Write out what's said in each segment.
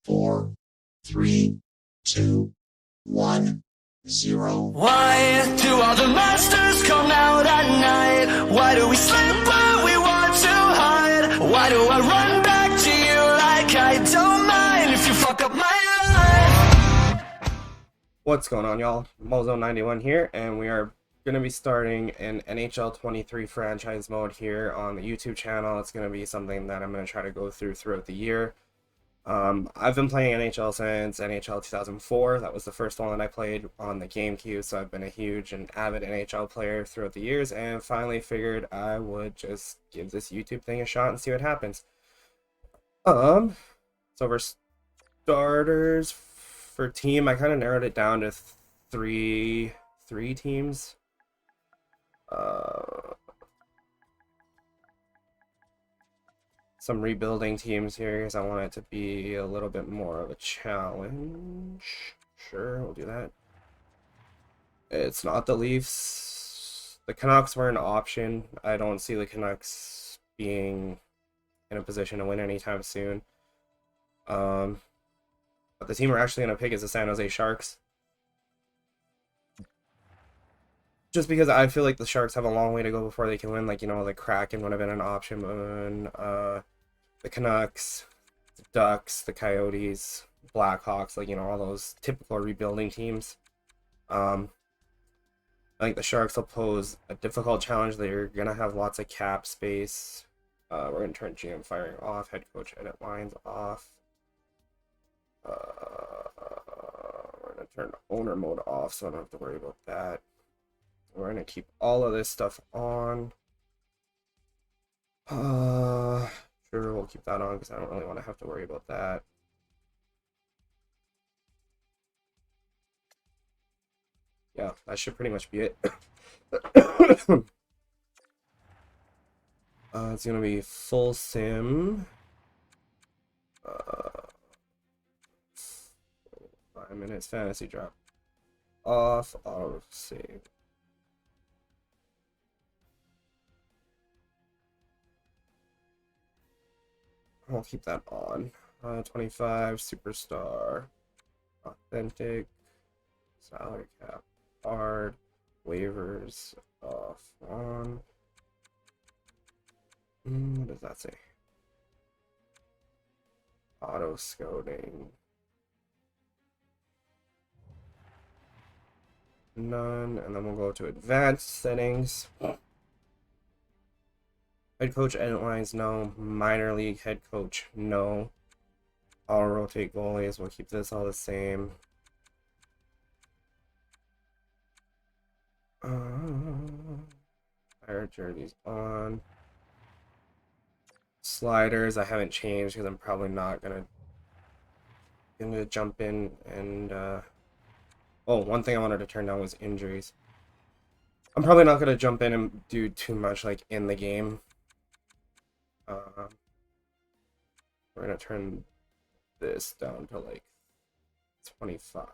four, three, two, one, zero. Why do all the monsters come out at night? Why do we sleep when we want to hide? Why do I run back to you like I don't mind if you fuck up my life? What's going on, y'all? Mozo91 here, and we are going to be starting an NHL 23 franchise mode here on the YouTube channel. It's going to be something that I'm going to try to go throughout the year. I've been playing NHL since NHL 2004. That was the first one that I played on the GameCube, so I've been a huge and avid NHL player throughout the years, and finally figured I would just give this YouTube thing a shot and see what happens. So for starters, for team, I kind of narrowed it down to three teams. Some rebuilding teams here because I want it to be a little bit more of a challenge. Sure, we'll do that. It's not the Leafs. The Canucks were an option. I don't see the Canucks being in a position to win anytime soon. But the team we're actually going to pick is the San Jose Sharks. Just because I feel like the Sharks have a long way to go before they can win. Like, you know, the Kraken would have been an option. The Canucks, the Ducks, the Coyotes, Blackhawks, like, you know, all those typical rebuilding teams. I think the Sharks will pose a difficult challenge. They're going to have lots of cap space. We're going to turn GM firing off, head coach edit lines off. We're going to turn owner mode off, so I don't have to worry about that. We're going to keep all of this stuff on. Sure, we'll keep that on because I don't really want to have to worry about that. Yeah, that should pretty much be it. It's going to be full sim. 5 minutes fantasy drop off, auto save. I'll keep that on. 25, superstar, authentic, salary cap, hard, waivers, off, on. What does that say? Auto scouting. None, and then we'll go to advanced settings. Head coach edit lines, no. Minor league head coach, no. I'll rotate goalies. We'll keep this all the same. Fire jerseys on. Sliders, I haven't changed because I'm probably not gonna jump in and oh, one thing I wanted to turn down was injuries. I'm probably not gonna jump in and do too much like in the game. We're gonna turn this down to like 25.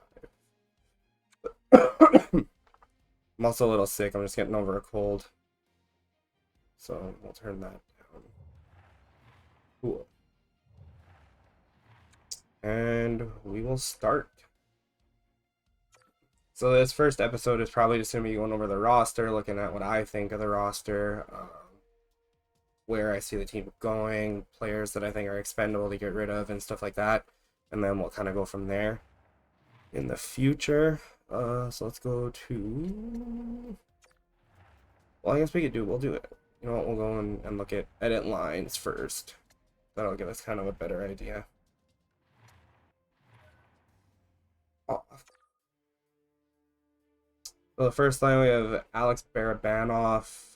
I'm also a little sick. I'm just getting over a cold, so we'll turn that down. Cool. And we will start. So this first episode is probably just going to be going over the roster, looking at what I think of the roster, where I see the team going, players that I think are expendable to get rid of, and stuff like that. And then we'll kind of go from there in the future. So let's go to... Well, I guess we'll do it. You know what, we'll go and look at edit lines first. That'll give us kind of a better idea. So the first line we have Alex Barabanov,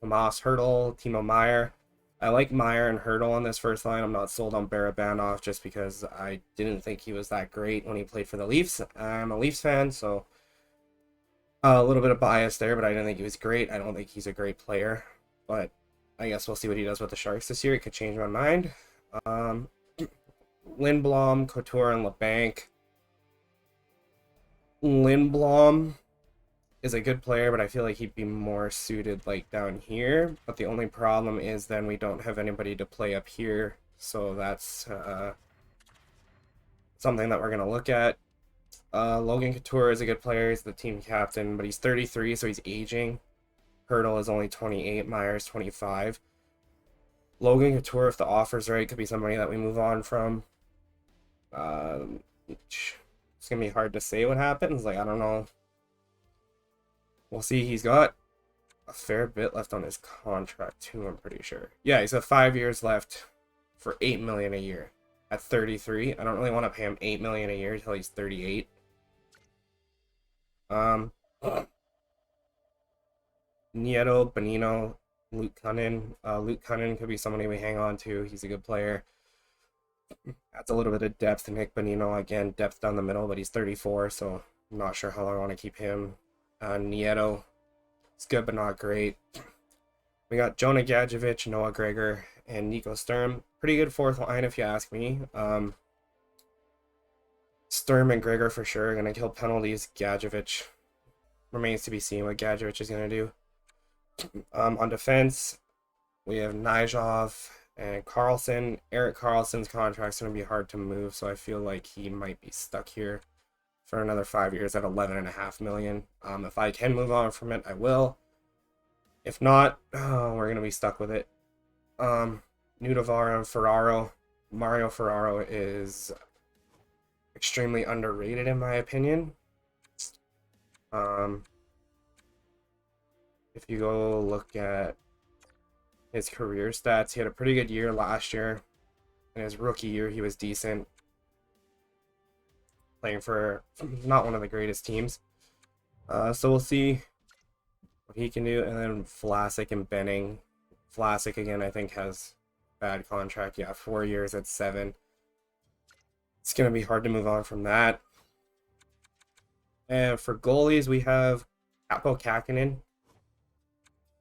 Tomas Hertl, Timo Meier. I like Meier and Hertl on this first line. I'm not sold on Barabanov just because I didn't think he was that great when he played for the Leafs. I'm a Leafs fan, so a little bit of bias there, but I didn't think he was great. I don't think he's a great player, but I guess we'll see what he does with the Sharks this year. It could change my mind. Lindblom, Couture, and LeBanc. Lindblom is a good player, but I feel like he'd be more suited like down here. But the only problem is then we don't have anybody to play up here, so that's something that we're gonna look at. Logan Couture is a good player. He's the team captain, but he's 33, so he's aging. Hurdle is only 28. Myers 25. Logan Couture, if the offer's right, could be somebody that we move on from. It's gonna be hard to say what happens. Like, I don't know. We'll see. He's got a fair bit left on his contract too, I'm pretty sure. Yeah, he's got 5 years left for $8 million a year at 33. I don't really want to pay him $8 million a year until he's 38. Nieto, Bonino, Luke Cunnin. Luke Cunnin could be somebody we hang on to. He's a good player. Adds a little bit of depth to Nick Bonino. Again, depth down the middle, but he's 34, so I'm not sure how long I want to keep him. Nieto, it's good but not great. We got Jonah Gadjevich, Noah Gregor, and Nico Sturm. Pretty good fourth line if you ask me. Sturm and Gregor for sure are going to kill penalties. Gadjevich remains to be seen what Gadjevich is going to do. On defense, we have Nijov and Carlson. Eric Carlson's contract's going to be hard to move, so I feel like he might be stuck here for another 5 years at $11.5 million. If I can move on from it, I will. If not, we're going to be stuck with it. Nudavara and Ferraro. Mario Ferraro is extremely underrated in my opinion. If you go look at his career stats, he had a pretty good year last year. In his rookie year, he was decent. Playing for not one of the greatest teams. So we'll see what he can do. And then Vlasic and Benning. Vlasic, again, I think has bad contract. Yeah, 4 years at 7. It's going to be hard to move on from that. And for goalies, we have Apo Kakinen,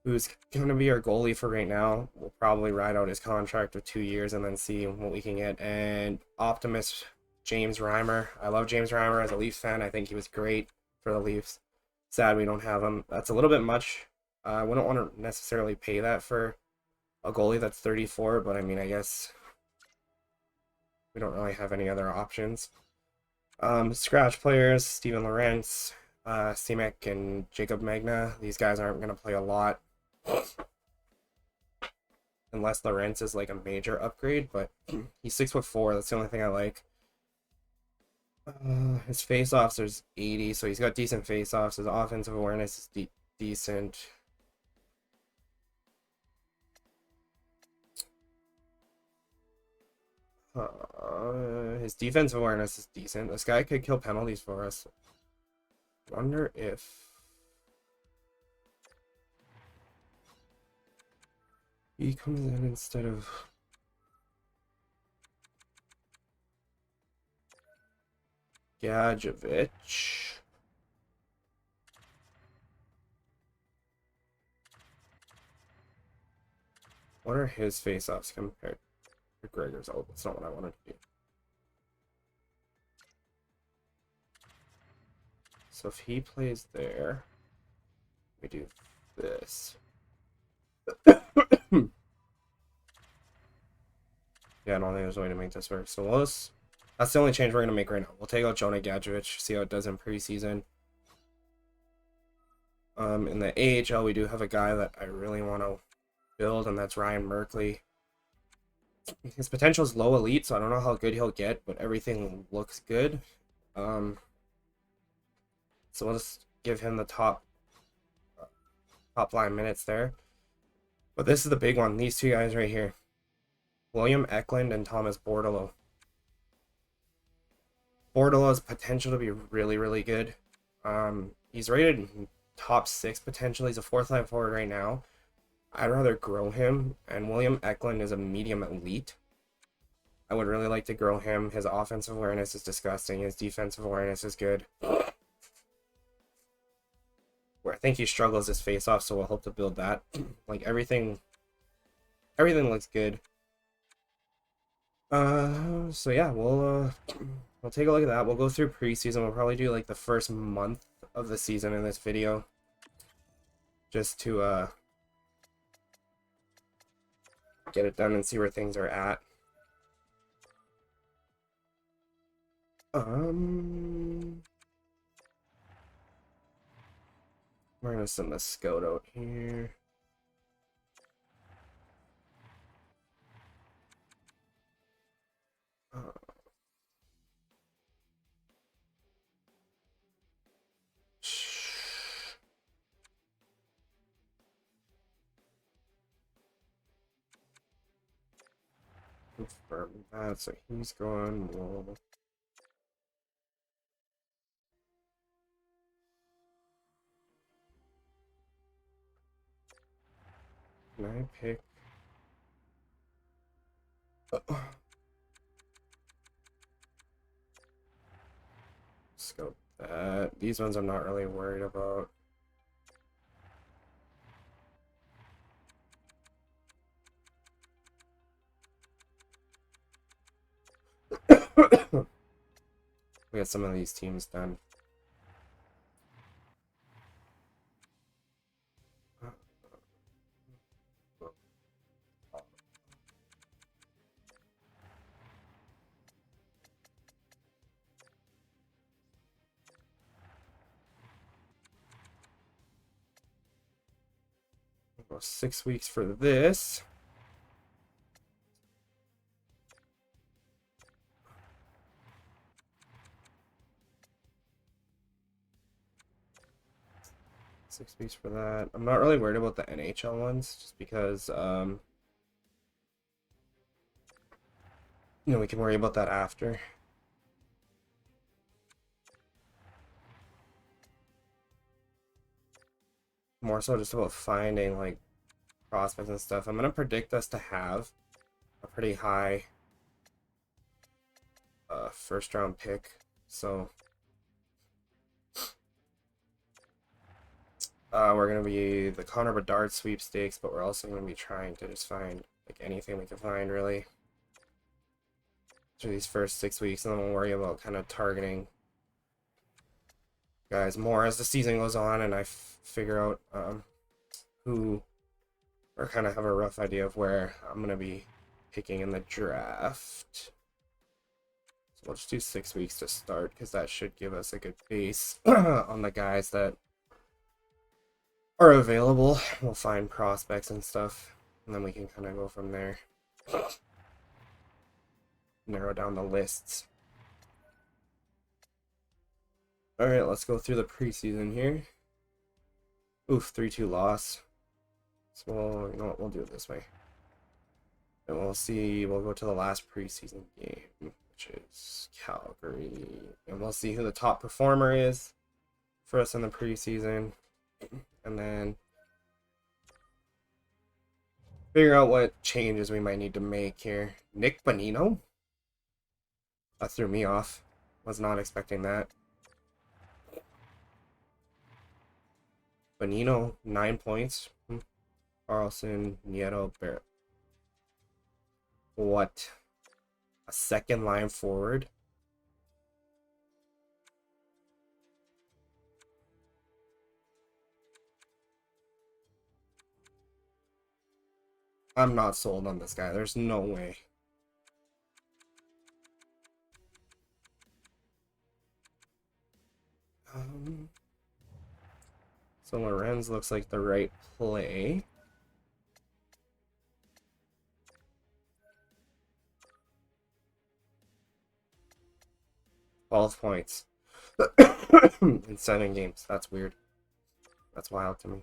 who's going to be our goalie for right now. We'll probably ride out his contract of 2 years and then see what we can get. And Optimist James Reimer. I love James Reimer as a Leafs fan. I think he was great for the Leafs. Sad we don't have him. That's a little bit much. I wouldn't want to necessarily pay that for a goalie that's 34, but I mean, I guess we don't really have any other options. Scratch players, Steven Lorentz, Simek, and Jacob Magna. These guys aren't going to play a lot. Unless Lorentz is like a major upgrade, but he's 6'4". That's the only thing I like. His face-offs is 80, so he's got decent face-offs. His offensive awareness is decent. His defensive awareness is decent. This guy could kill penalties for us. Wonder if he comes in instead of Gadjevich. What are his face-offs compared to Gregor's? Oh, that's not what I wanted to do. So if he plays there, we do this. Yeah, I don't think there's a way to make this work. So that's the only change we're going to make right now. We'll take out Jonah Gadjevich, see how it does in preseason. In the AHL, we do have a guy that I really want to build, and that's Ryan Merkley. His potential is low elite, so I don't know how good he'll get, but everything looks good. So we'll just give him the top line minutes there. But this is the big one. These two guys right here. William Eklund and Thomas Bordeleau. Bordeleau's potential to be really, really good. He's rated top 6 potentially. He's a 4th line forward right now. I'd rather grow him, and William Eklund is a medium elite. I would really like to grow him. His offensive awareness is disgusting. His defensive awareness is good. Where I think he struggles is face-off, so we'll hope to build that. Like everything looks good. So yeah, we'll take a look at that. We'll go through preseason. We'll probably do like the first month of the season in this video, just to get it done and see where things are at. We're gonna send the scout out here. Confirm that, so he's going. Well, can I pick? Scope that. These ones I'm not really worried about. We got some of these teams done. Well, 6 weeks for this. Six weeks for that. I'm not really worried about the NHL ones, just because we can worry about that after. More so just about finding like prospects and stuff. I'm gonna predict us to have a pretty high first round pick, so we're gonna be the Connor Bedard sweepstakes, but we're also gonna be trying to just find like anything we can find really through these first 6 weeks, and then we'll worry about kind of targeting guys more as the season goes on, and I figure out who, or kind of have a rough idea of where I'm gonna be picking in the draft. So we'll just do 6 weeks to start, because that should give us a good base on the guys that are available. We'll find prospects and stuff, and then we can kind of go from there. Narrow down the lists. Alright, let's go through the preseason here. Oof, 3-2 loss. So, you know what, we'll do it this way. And we'll see, we'll go to the last preseason game, which is Calgary. And we'll see who the top performer is for us in the preseason. And then figure out what changes we might need to make here. Nick Bonino? That threw me off. Was not expecting that. Bonino, 9 points. Carlson, Nieto, Barrett. What? A second line forward? I'm not sold on this guy. There's no way. So Lorenz looks like the right play. $12 points in 7 games. That's weird. That's wild to me.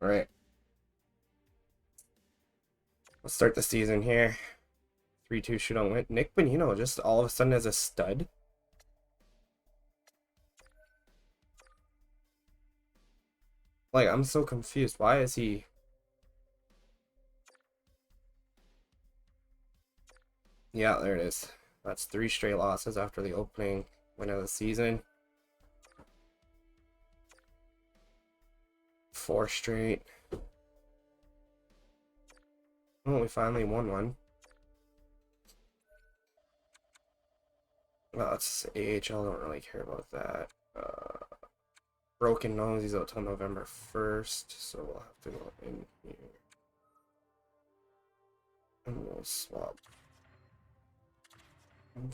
All right. Let's start the season here. 3-2 shootout win. Nick Bonino just all of a sudden as a stud. Like, I'm so confused. Why is he... Yeah, there it is. That's 3 straight losses after the opening win of the season. 4 straight. Oh, we finally won one. Well, it's AHL. Don't really care about that. Broken nose. He's out till November 1st, so we'll have to go in here. And we'll swap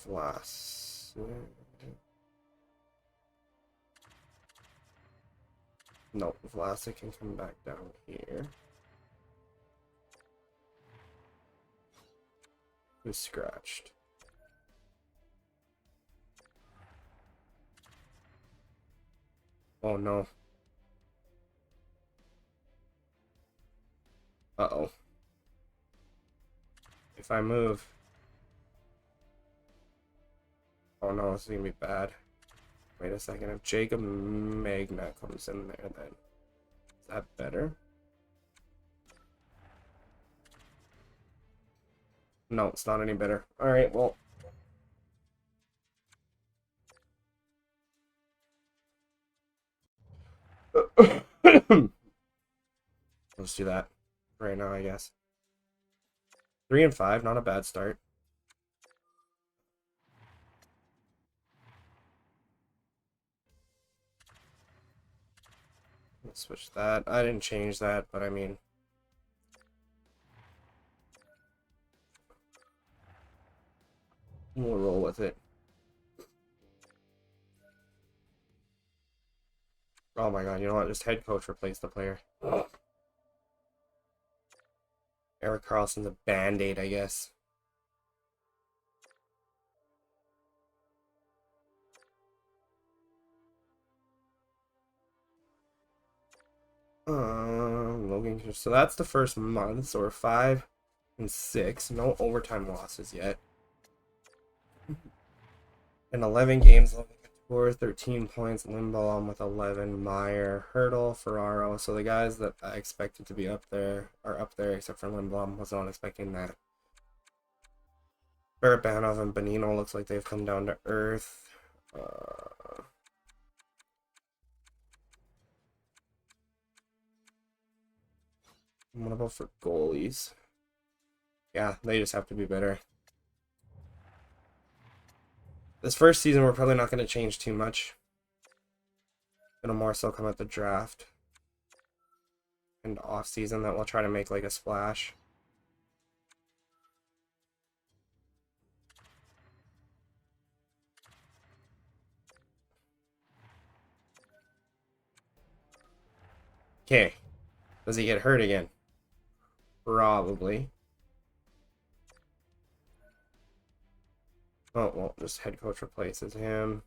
Vlas. No, Vlasic can come back down here. Who's scratched? Oh no. Uh-oh. If I move. Oh no, this is gonna be bad. Wait a second. If Jacob Magna comes in there, then is that better? No, it's not any better. Alright, well. Let's do that right now, I guess. 3-5, not a bad start. Let's switch that. I didn't change that, but I mean, we'll roll with it. Oh my god, you know what? Just head coach replace the player. Erik Karlsson's a band-aid, I guess. Logan, so that's the first month, so we're 5 and 6. No overtime losses yet. In 11 games, Logan Couture, 13 points, Lindblom with 11, Meyer, Hurdle, Ferraro. So the guys that I expected to be up there are up there, except for Lindblom. Was not expecting that. Barabanov and Bonino looks like they've come down to earth. What about for goalies? Yeah, they just have to be better. This first season, we're probably not going to change too much. It'll more so come at the draft and off season that we'll try to make like a splash. Okay. Does he get hurt again? Probably. Oh, well, just head coach replaces him.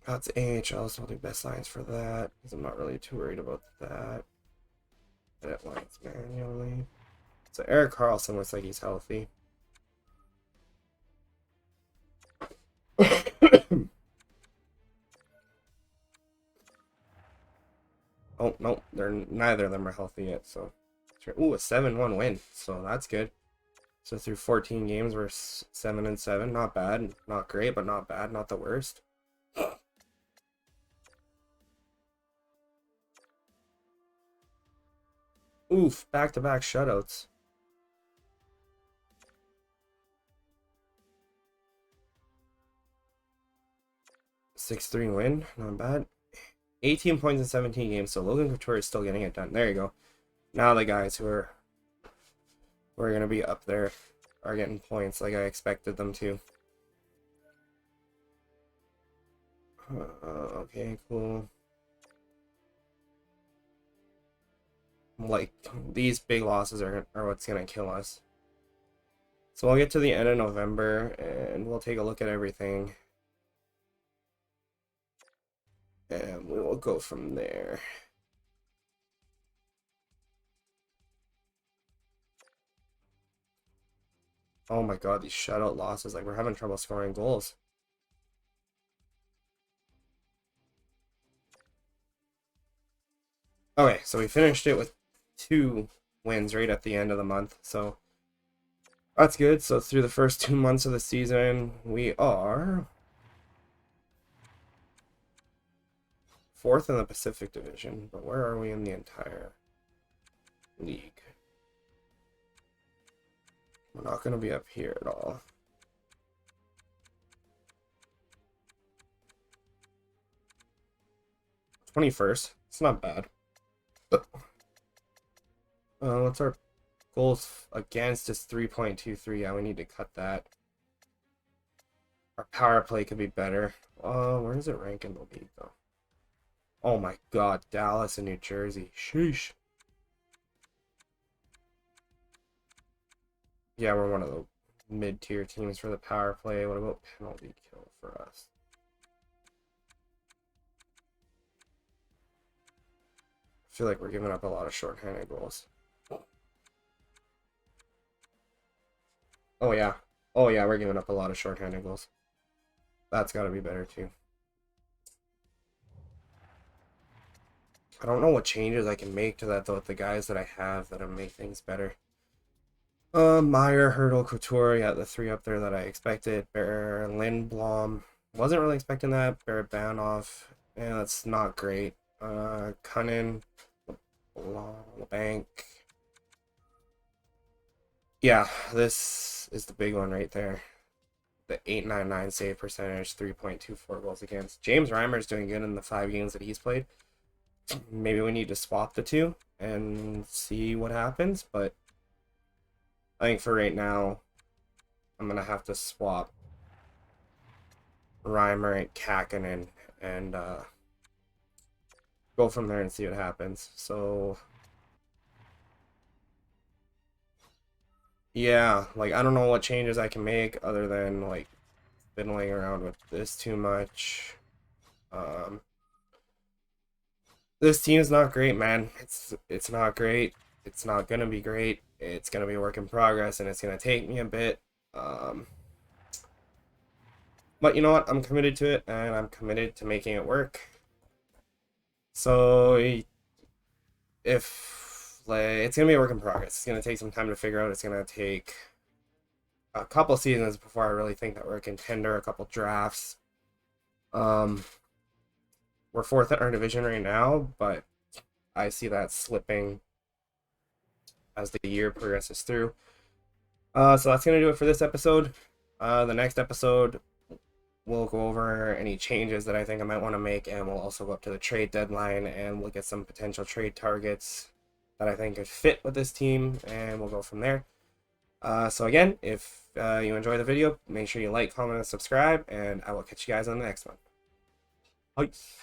That's AHL, so I'll do best lines for that, because I'm not really too worried about that. Edit lines manually. So Erik Karlsson looks like he's healthy. Oh, no, neither of them are healthy yet, so. Ooh, a 7-1 win, so that's good. So through 14 games, we're 7-7. Not bad, not great, but not bad, not the worst. Oof, back-to-back shutouts. Six-3 win, not bad. 18 points in 17 games, so Logan Couture is still getting it done. There you go. Now the guys who are going to be up there are getting points like I expected them to. Okay, cool. Like, these big losses are what's going to kill us. So we'll get to the end of November, and we'll take a look at everything. And we will go from there. Oh my god, these shutout losses. Like, we're having trouble scoring goals. Okay, so we finished it with 2 wins right at the end of the month. So that's good. So through the first 2 months of the season, we are 4th in the Pacific Division. But where are we in the entire league? We're not going to be up here at all. 21st. It's not bad. What's our goals against? Is 3.23. Yeah, we need to cut that. Our power play could be better. Where does it rank in the league though? Oh my god, Dallas and New Jersey. Sheesh. Yeah, we're one of the mid-tier teams for the power play. What about penalty kill for us? I feel like we're giving up a lot of shorthanded goals. Oh yeah. Oh yeah, we're giving up a lot of shorthanded goals. That's got to be better too. I don't know what changes I can make to that though with the guys that I have that'll make things better. Meyer, Hurdle, Couture, yeah, the three up there that I expected. Bear, Lindblom, wasn't really expecting that. Barabanov, yeah, that's not great. Cunnin, LeBanc. Yeah, this is the big one right there. The 899 save percentage, 3.24 goals against. James Reimer's doing good in the 5 games that he's played. Maybe we need to swap the two and see what happens, but I think for right now, I'm going to have to swap Reimer and Kakinen and go from there and see what happens. So, yeah, like, I don't know what changes I can make other than, like, fiddling around with this too much. This team is not great, man. It's not great. It's not gonna be great. It's gonna be a work in progress, and it's gonna take me a bit. But you know what? I'm committed to it, and I'm committed to making it work. So if like it's gonna be a work in progress, it's gonna take some time to figure out. It's gonna take a couple seasons before I really think that we're a contender. A couple drafts. We're 4th in our division right now, but I see that slipping as the year progresses through. So that's going to do it for this episode. The next episode, we'll go over any changes that I think I might want to make, and we'll also go up to the trade deadline and look at some potential trade targets that I think could fit with this team, and we'll go from there. So again, if you enjoy the video, make sure you like, comment, and subscribe, and I will catch you guys on the next one. Peace.